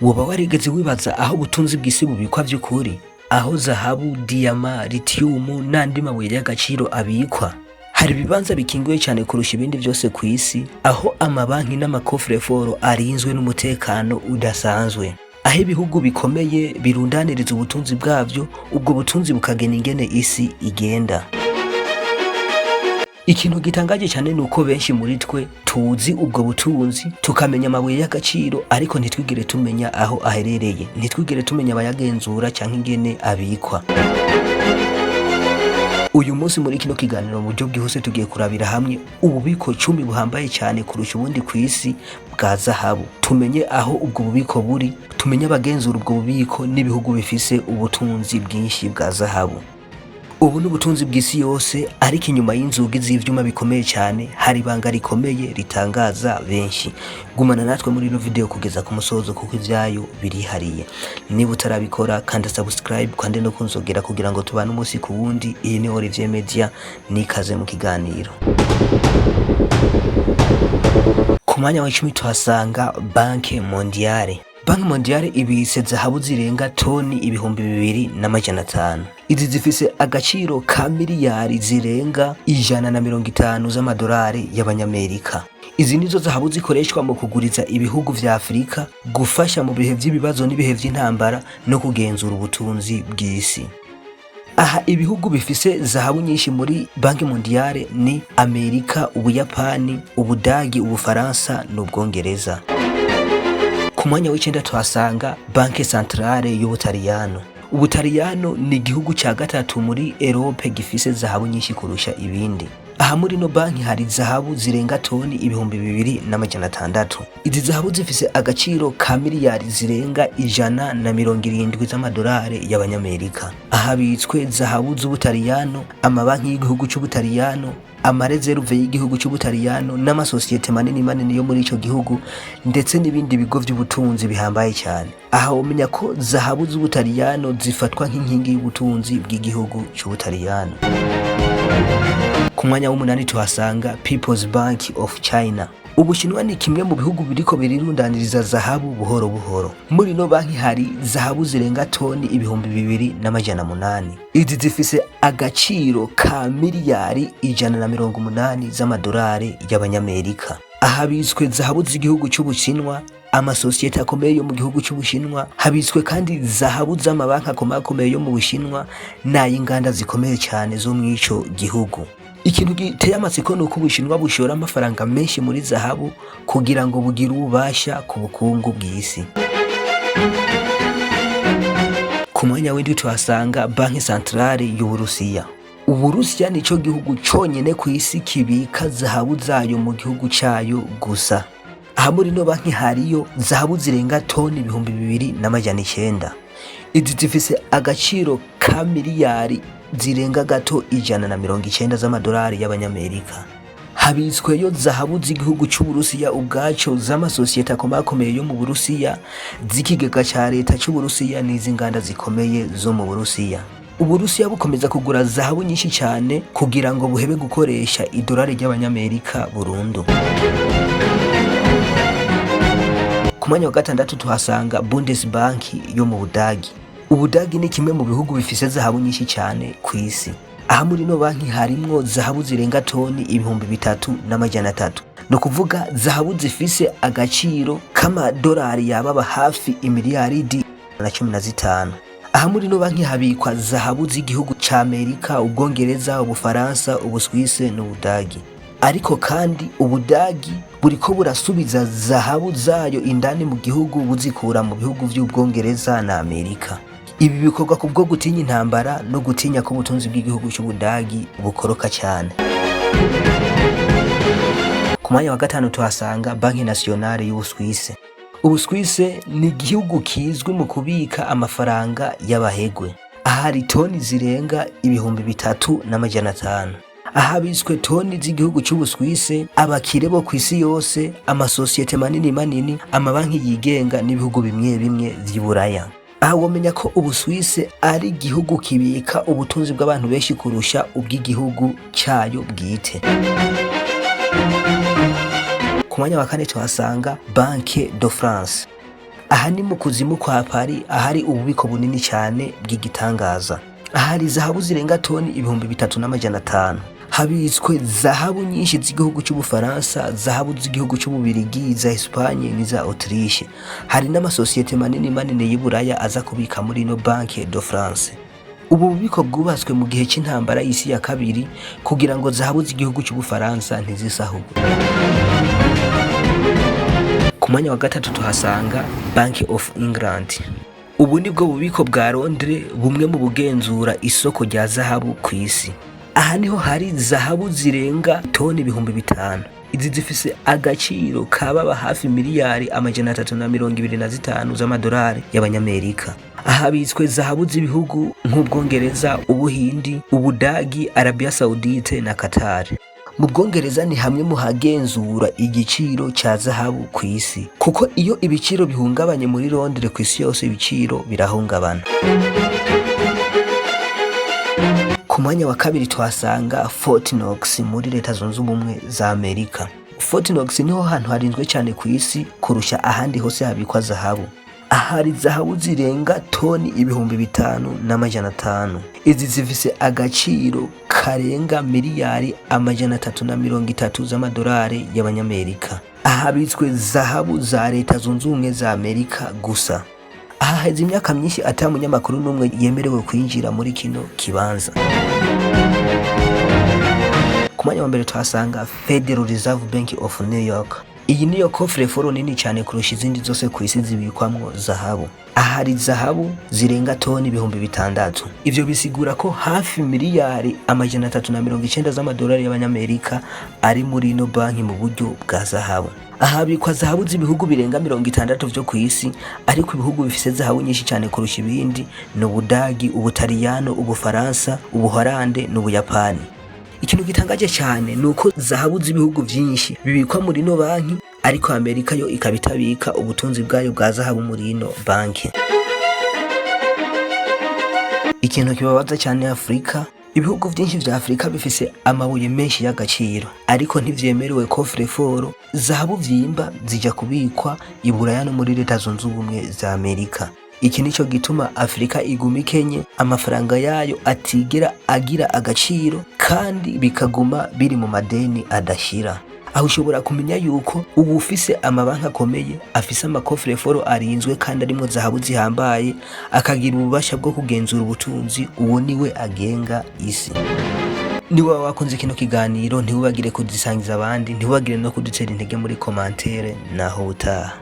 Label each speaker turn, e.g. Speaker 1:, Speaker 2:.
Speaker 1: Woba warigeze wibaza aho ubutunzi bw'isi bubikwa vy'ukuri? Aho zahabu, diyama, lithium n'andi mabuye y'agaciro abikwa? Hari ibibanza bikingiwe cyane kurusha ibindi vyose kw'isi, aho amabanki n'amakofreforo arinzwe n'umutekano udasanzwe. Aho ibihugu bikomeye birundaniriza ubutunzi bwavyo, ubwo butunzi bukagena ingene isi igenda. Ikintu gitangaje cyane nuko benshi muri twe tuzi ubwo butunzi, tukamenya amabuye y'agaciro, ariko ntitwigere tumenya aho aherereye, ntitwigere tumenya abayagenzura canke ingene abikwa. Uyu munsi muri kino kiganiro mu buryo bwihuse tugiye kurabira hamwe ububiko 10 buhambaye cyane kurusha ubundi kw'isi bwa zahabu. Tumenye aho ubwo bubiko buri, tumenye abagenzura ubwo bubiko n'ibihugu bifise ubutunzi bwinshi bwa zahabu. Ubu n'ubutunzi bw'isi yose, ariko inyuma y'inzugi z'ivyuma bikomeye cyane hari ibanga rikomeye ritangaza benshi. Gumana natwe muri ino video kugeza ku musozo kuko ivyayo birihariye. Niba utarabikora kanda subscribe kandi no kunzogera kugira ngo tubane umunsi ku wundi. Iyi ni Olivier Media, nikaze mu kiganiro. Ku mwanya wa 10 tuhasanga Banke Mondiale. Banki Mondiale ibitse zahabu zirenga toni 2,500. Izi zifise agaciro ka miliyari zirenga 150 z'amadolari y'abanyamerika. Izi nizo zahabu zikoreshwa mu kuguriza ibihugu vya Afrika, gufasha mu bihe vy'ibibazo n'ibihe vy'intambara no kugenzura ubutunzi bw'isi. Aha ibihugu bifise zahabu nyinshi muri Banki Mondiale ni Amerika, Ubuyapani, Ubudagi, Ubufaransa n'Ubwongereza. Ku mwanya w'icenda tuhasanga Banke Centrale y'Ubutaliyano. Ubutaliyano ni igihugu ca gatatu muri Europe gifise zahabu nyinshi kurusha ibindi. Aha muri no banki hari zahabu zirenga toni 2,600. Izi zahabu zifise agaciro ka miliyari zirenga 170 z'amadolari y'abanyamerika. Aha bitswe zahabu z'Ubutaliyano, amabanki y'igihugu c'Ubutaliyano, amareserve y'igihugu c'Ubutaliyano n'amasosiyete manini yo muri ico gihugu, ndetse n'ibindi bigo vy'ubutunzi bihambaye cyane. Aha umenya ko zahabu z'Ubutaliyano zifatwa nk'inkingi y'ubutunzi bw'igihugu c'Ubutaliyano. Ku mwanya w'umunani tuhasanga People's Bank of China. Ubushinwa ni kimwe mu bihugu biriko birirundaniriza zahabu buhoro buhoro. Muri no banki hari zahabu zirenga toni 2,800. Izi zifise agaciro ka miliyari 180 z'amadolari y'abanyamerika. Aha bitswe zahabu z'igihugu c'Ubushinwa, amasosiyete akomeye yo mu gihugu c'Ubushinwa, habitswe kandi zahabu z'amabanki akomeye yo mu Bushinwa n'ay'inganda zikomeye cyane zo mw'ico gihugu. Ikintu giteye amatsiko nuko Ubushinwa bushora amafaranga menshi muri zahabu kugira ngo bugire ububasha ku bukungu bw'isi. Ku mwanya w'indwi tuhasanga Banki Centrale y'Uburusiya. Uburusiya nico gihugu conyene kw'isi kibika zahabu zayo mu gihugu cayo gusa. Aha muri no banki hariyo zahabu zirenga toni 2,900. Izi zifise agaciro ka miliyari zirenga gato 190 z'amadolari y'abanyamerika. Habitsweyo zahabu z'igihugu c'Uburusiya ubwaco, z'amasosiyete akomeye yo mu Burusiya, z'ikigega ca leta c'Uburusiya n'izinganda zikomeye zo mu Burusiya. Uburusiya bukomeza kugura zahabu nyinshi cyane kugira ngo buhebe gukoresha idolari ry'abanyamerika burundu. Ku mwanya wa gatandatu tuhasanga Bundesbank yo mu Budagi. Ubudagi ni kimwe mu bihugu bifise zahabu nyinshi cyane kw'isi. Aha muri no banki harimwo zahabu zirenga toni 3,300. No kuvuga zahabu zifise agaciro k'amadolari yababa hafi imiliyaridi 15. Aha muri no banki habikwa zahabu z'igihugu ca Amerika, Ubwongereza, Ubufaransa, Ubuswise n'Ubudagi. Ariko kandi Ubudagi buriko burasubiza zahabu zayo indani mu gihugu buzikura mu bihugu vy'Ubwongereza na Amerika. Ibi bikorwa kubwo gutinya intambara no gutinya ko ubutunzi bw'igihugu c'Ubudagi bukoroka cyane. Ku mwanya wa gatanu tuhasanga Banki Nationale y'Ubuswise. Ubuswise ni igihugu kizwi mu kubika amafaranga y'abahegwe. Aha hari toni zirenga 3,500. Aha bitswe toni z'igihugu c'Ubuswise, abakire bo kw'isi yose, amasosiyete manini, amabanki yigenga n'ibihugu bimwe vy'Iburaya. Aha womenya ko Ubuswise ari igihugu kibika ubutunzi bw'abantu benshi kurusha ubw'igihugu cayo bwite. Ku mwanya wa kane tuhasanga Banque de France. aha ni mu kuzimu kwa Paris, ahari ububiko bunini cyane bw'igitangaza. Ahari zahabu zirenga toni 3,500. Habitswe zahabu nyinshi z'igihugu cy'Ubufaransa, zahabu z'igihugu cy'Ububirigi, za Espagne n'iza Autriche. Hari n'amasosiyete manini y'Iburaya aza kubika muri ino Banque de France. Ubu bubiko bwubatswe mu gihe cy'intambara y'isi ya kabiri kugira ngo zahabu z'igihugu cy'Ubufaransa ntizisahurwe. Ku mwanya wa gatatu tuhasanga Bank of England. Ubu ni bwo bubiko bwa Londres bumwe mu bugenzura isoko rya zahabu ku isi. Aha niho hari zahabu zirenga toni 5,000. Izi zifise agaciro kababa hafi miliyari 325 z'amadolari y'abanyamerika. Ahabitswe zahabu z'ibihugu nk'Ubwongereza, Ubuhindi, Ubudagi, Arabia Saudite na Qatar. Mu Bwongereza ni hamwe mu hagenzura igiciro cya zahabu ku isi, kuko iyo ibiciro bihungabanye muri Londres ku isi yose ibiciro birahungabana. Ku mwanya wa kabiri tuhasanga Fort Knox muri Leta Zunze Ubumwe za Amerika. Fort Knox niho hantu harinzwe cyane ku isi kurusha ahandi hose habikwa zahabu. Ahari zahabu zirenga toni 5,500. Izi zifise agaciro karenga miliyari 330 z'amadolari y'abanyamerika. Ahabitswe zahabu za Leta Zunze Ubumwe za Amerika gusa. Ahaheze imyaka myinshi ata munyamakuru n'umwe yemerewe kwinjira muri kino kibanza. Ku mwanya wa mbere tuhasanga Federal Reserve Bank of New York. Iyi niyo coffre-fort nini cyane kurusha izindi zose ku isi zibikwamwo zahabu. Ahari zahabu zirenga toni 6,000. Ivyo bisigura ko hafi miliyari 390 z'amadolari y'abanyamerika ari muri ino banki mu buryo bwa zahabu. Ahabikwa zahabu z'ibihugu birenga 60 vyo ku isi, ariko ibihugu bifise zahabu nyinshi cyane kurusha ibindi ni Ubudagi, Ubutaliyano, Ubufaransa, Ubuholande n'Ubuyapani. Ikintu gitangaje cyane nuko zahabu z'ibihugu byinshi bibikwa muri ino banki, ariko Amerika yo ikabitabika ubutunzi bwayo bwa zahabu muri ino banki. Ikintu kibabaza cyane Afrika, ibihugu byinshi vya Afrika bifise amabuye menshi y'agaciro, ariko ntivyemerewe coffre-fort zahabu vyimba zija kubikwa i Buraya no muri Leta Zunze Ubumwe za Amerika. Iki nico gituma Afrika iguma ikenye, amafaranga yayo atigera agira agaciro kandi bikaguma biri mu madeni adashira. Aho ushobora kumenya yuko ubu ufise amabanki akomeye afise amakofre-fort arinzwe kandi arimo zahabu zihambaye, akagira ububasha bwo kugenzura ubutunzi, uwo niwe agenga isi. Niba wakunze kino kiganiro ntiwibagire kugisangiza abandi, ntiwibagire no kudutera intege muri commentaire. Naho utaha.